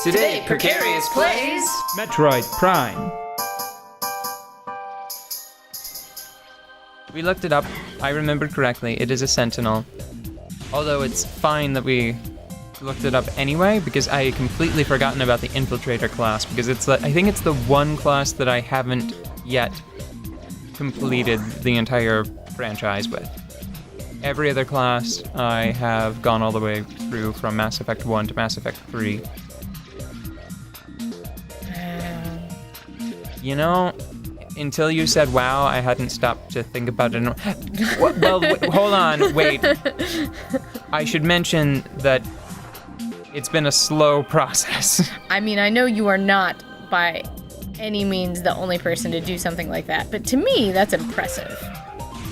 Today, Precarious plays Metroid Prime. We looked it up. I remembered correctly. It is a Sentinel. Although it's fine that we looked it up anyway, because I had completely forgotten about the Infiltrator class, because I think it's the one class that I haven't yet completed the entire franchise with. Every other class I have gone all the way through from Mass Effect 1 to Mass Effect 3. You know, until you said wow, I hadn't stopped to think about it. Well, hold on, wait. I should mention that it's been a slow process. I mean, I know you are not by any means the only person to do something like that, but to me, that's impressive.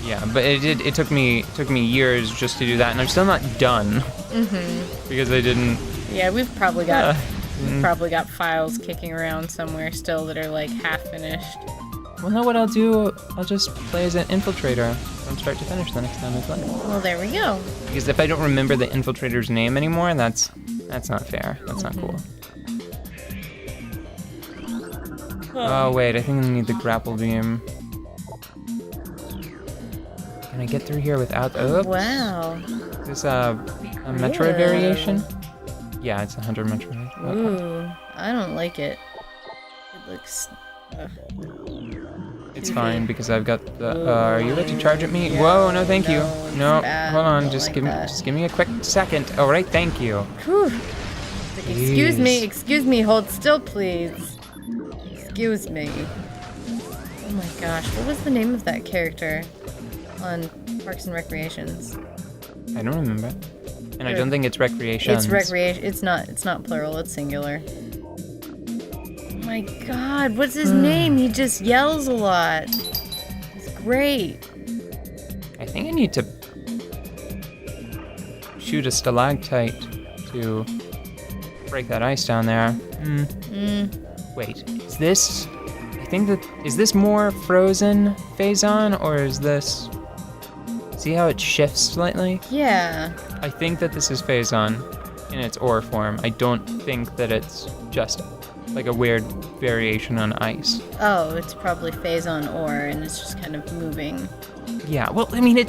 Yeah, but it took me years just to do that, and I'm still not done. Mm-hmm. Because I didn't. Yeah, we've probably got files kicking around somewhere still that are like half finished. Well, no, what I'll do, I'll just play as an Infiltrator from start to finish the next time I play. Well, there we go. Because if I don't remember the Infiltrator's name anymore, that's not fair. That's not cool. Oh wait, I think I need the grapple beam. Can I get through here without? Oops. Wow. Is this a Metroid variation? Yeah, it's 100 Metroid. Ooh, I don't like it. It looks. It's fine because I've got the. Are you ready to charge at me? Whoa, no, thank you. No, hold on, just give me a quick second. All right, thank you. Whew. Excuse me, hold still, please. Excuse me. Oh my gosh, what was the name of that character on Parks and Recreations? I don't remember. And I don't think it's Recreations. It's recreation. It's not plural. It's singular. Oh my God, what's his name? He just yells a lot. He's great. I think I need to shoot a stalactite to break that ice down there. Wait, is this? Is this more frozen Phazon, or is this? See how it shifts slightly? Yeah. I think that this is Phazon in its ore form. I don't think that it's just like a weird variation on ice. Oh, it's probably Phazon ore, and it's just kind of moving. Yeah, well, I mean,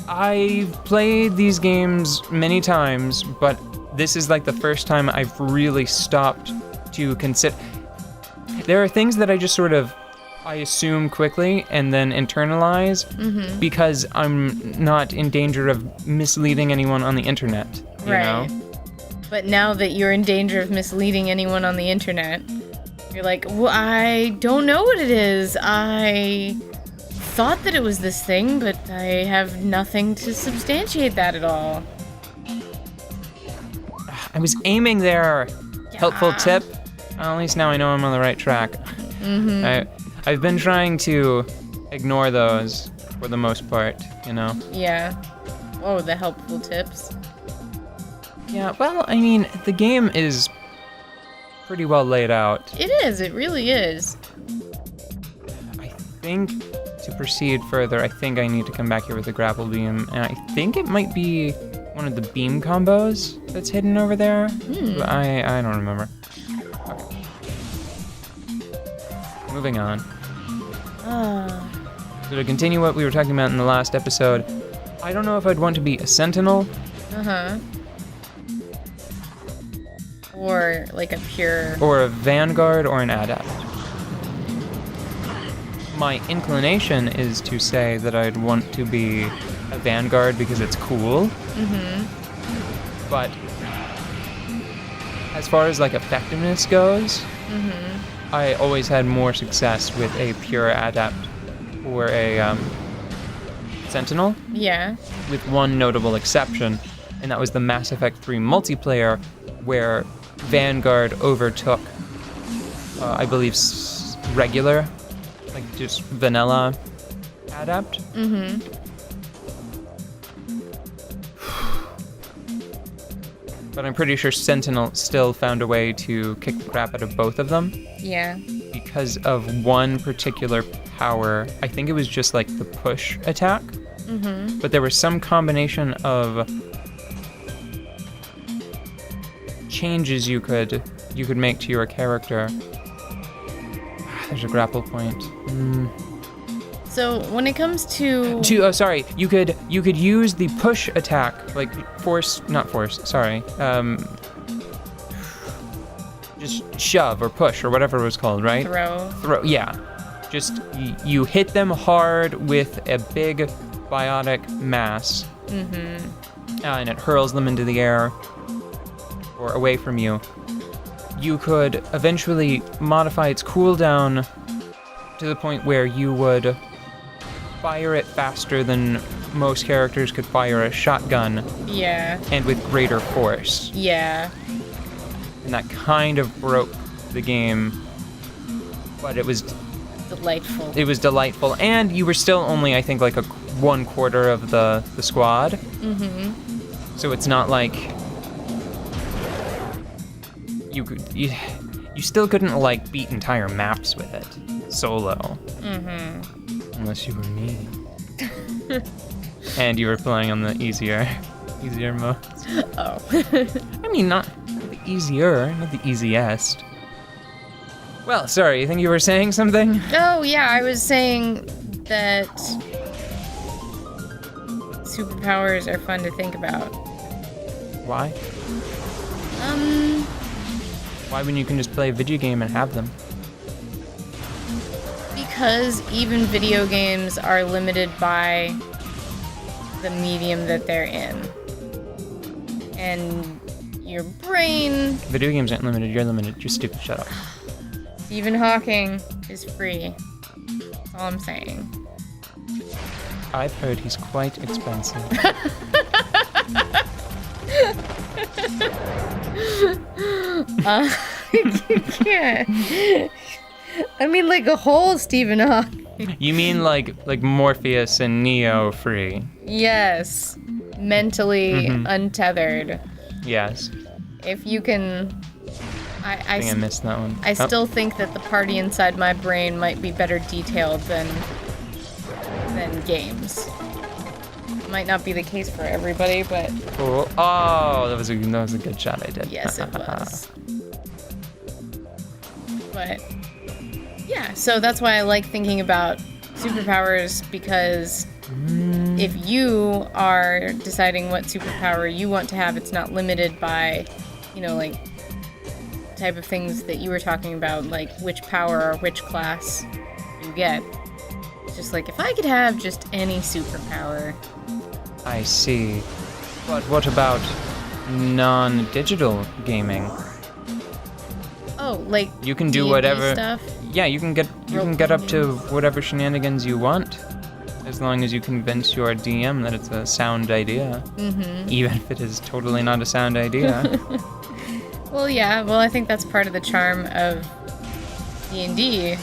I've played these games many times, but this is like the first time I've really stopped to consider. There are things that I just sort of I assume quickly and then internalize because I'm not in danger of misleading anyone on the internet, you know? But now that you're in danger of misleading anyone on the internet, you're like, well, I don't know what it is. I thought that it was this thing, but I have nothing to substantiate that at all. I was aiming there. Yeah. Helpful tip. At least now I know I'm on the right track. I've been trying to ignore those for the most part, you know? Yeah. Oh, the helpful tips. Yeah, well, I mean, the game is pretty well laid out. It is, it really is. I think to proceed further, I think I need to come back here with a grapple beam, and I think it might be one of the beam combos that's hidden over there. But I don't remember. Okay. Moving on. So to continue what we were talking about in the last episode, I don't know if I'd want to be a Sentinel. Or like a pure... Or a Vanguard or an Adept. My inclination is to say that I'd want to be a Vanguard because it's cool. But as far as like effectiveness goes, I always had more success with a pure Adept or a Sentinel. Yeah. With one notable exception, and that was the Mass Effect 3 multiplayer, where Vanguard overtook, I believe, regular, like just vanilla Adept. But I'm pretty sure Sentinel still found a way to kick the crap out of both of them. Yeah. Because of one particular power. I think it was just like the push attack. But there was some combination of changes you could make to your character. There's a grapple point. So when it comes to you could use the push attack, like just shove or push or whatever it was called, right? Throw, yeah. Just you hit them hard with a big biotic mass, and it hurls them into the air or away from you. You could eventually modify its cooldown to the point where you would fire it faster than most characters could fire a shotgun. Yeah. And with greater force. Yeah. And that kind of broke the game, but it was delightful. It was delightful, and you were still only, I think, like 1/4 of the squad. So it's not like you still couldn't like beat entire maps with it solo. Unless you were me. And you were playing on the easier modes. Oh. I mean, not the easier, not the easiest. Well, sorry, you think you were saying something? Oh, yeah, I was saying that superpowers are fun to think about. Why? Why when you can just play a video game and have them? Because even video games are limited by the medium that they're in. And your brain... Video games aren't limited, you're limited. You're stupid, shut up. Stephen Hawking is free. That's all I'm saying. I've heard he's quite expensive. You can't. I mean, like a whole Stephen Hawking. You mean like Morpheus and Neo free? Yes. Mentally untethered. Yes. If you can... I think I missed that one. I still think that the party inside my brain might be better detailed than games. Might not be the case for everybody, but... Oh, that was a good shot I did. Yes, it was. But, yeah, so that's why I like thinking about superpowers, because if you are deciding what superpower you want to have, it's not limited by, like, type of things that you were talking about, like which power or which class you get. It's just like, if I could have just any superpower. I see. But what about non-digital gaming? Oh, like you can do D&D whatever stuff? Yeah, you can get up to whatever shenanigans you want, as long as you convince your DM that it's a sound idea. Even if it is totally not a sound idea. Well, yeah. Well, I think that's part of the charm of D&D,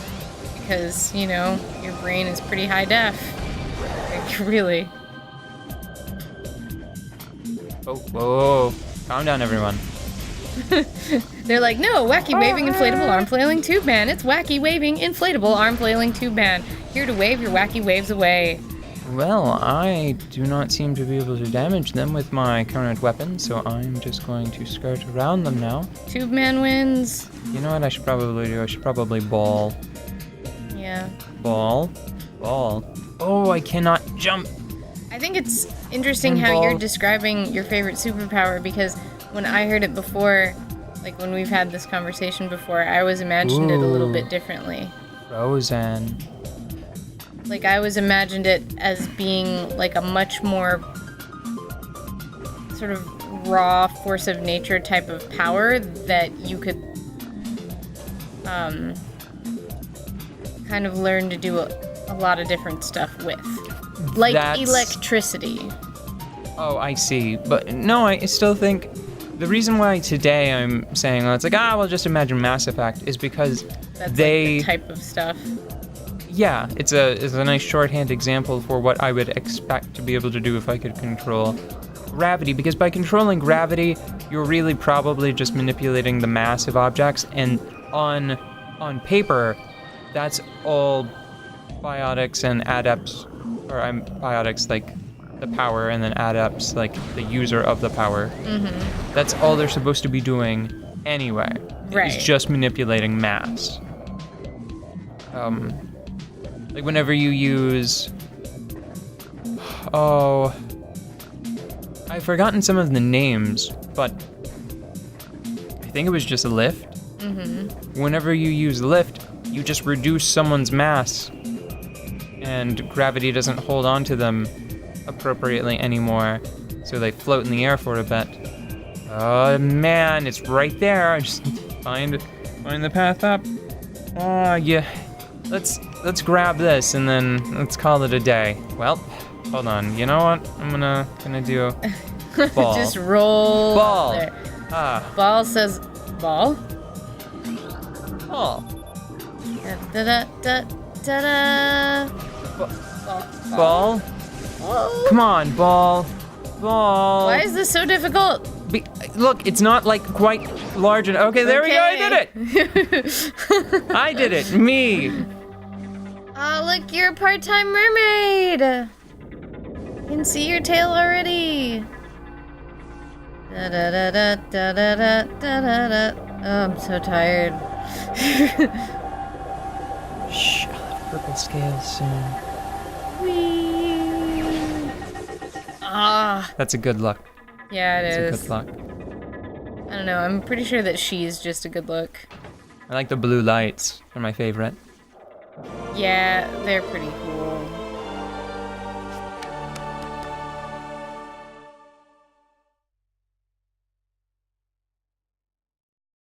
because, your brain is pretty high def. Like, really. Whoa. Calm down, everyone. They're like, no, wacky waving inflatable arm flailing tube man. It's wacky waving inflatable arm flailing tube man. Here to wave your wacky waves away. Well, I do not seem to be able to damage them with my current weapon, so I'm just going to skirt around them now. Tube man wins. You know what I should probably do? I should probably ball. Yeah. Ball. Oh, I cannot jump. I think it's interesting how you're describing your favorite superpower, because when I heard it before, like when we've had this conversation before, I always imagined it a little bit differently. Frozen. Like, I always imagined it as being, like, a much more sort of raw, force of nature type of power that you could, kind of learn to do a lot of different stuff with. Like electricity. Oh, I see. But, no, I still think... The reason why today I'm saying, well, it's like, well, just imagine Mass Effect, is because that's like the type of stuff. Yeah, it's a nice shorthand example for what I would expect to be able to do if I could control gravity, because by controlling gravity, you're really probably just manipulating the mass of objects, and on paper, that's all biotics and adepts, or biotics like the power, and then adepts, like the user of the power. Mm-hmm. That's all they're supposed to be doing anyway. Right. It's just manipulating mass. Like whenever you use... Oh... I've forgotten some of the names, but I think it was just a lift. Mm-hmm. Whenever you use lift, you just reduce someone's mass, and gravity doesn't hold on to them appropriately anymore, so they float in the air for a bit. Oh man, it's right there. I just need to find the path up. Oh yeah, let's grab this and then let's call it a day. Well, hold on. You know what? I'm gonna do ball. Just roll. Ball. There. Ah. Ball says ball. Ball. Da da da da da. Ball. Oh. Come on, ball. Ball. Why is this so difficult? Look, it's not like quite large enough. Okay, there we go. I did it. I did it. Me. Oh, look, you're a part-time mermaid. I can see your tail already. Da da da da da da da da da. Oh, I'm so tired. Shh, I'll have purple scales soon. Whee! Ah. That's a good look. Yeah, it is. It's a good look. I don't know. I'm pretty sure that she's just a good look. I like the blue lights. They're my favorite. Yeah, they're pretty cool.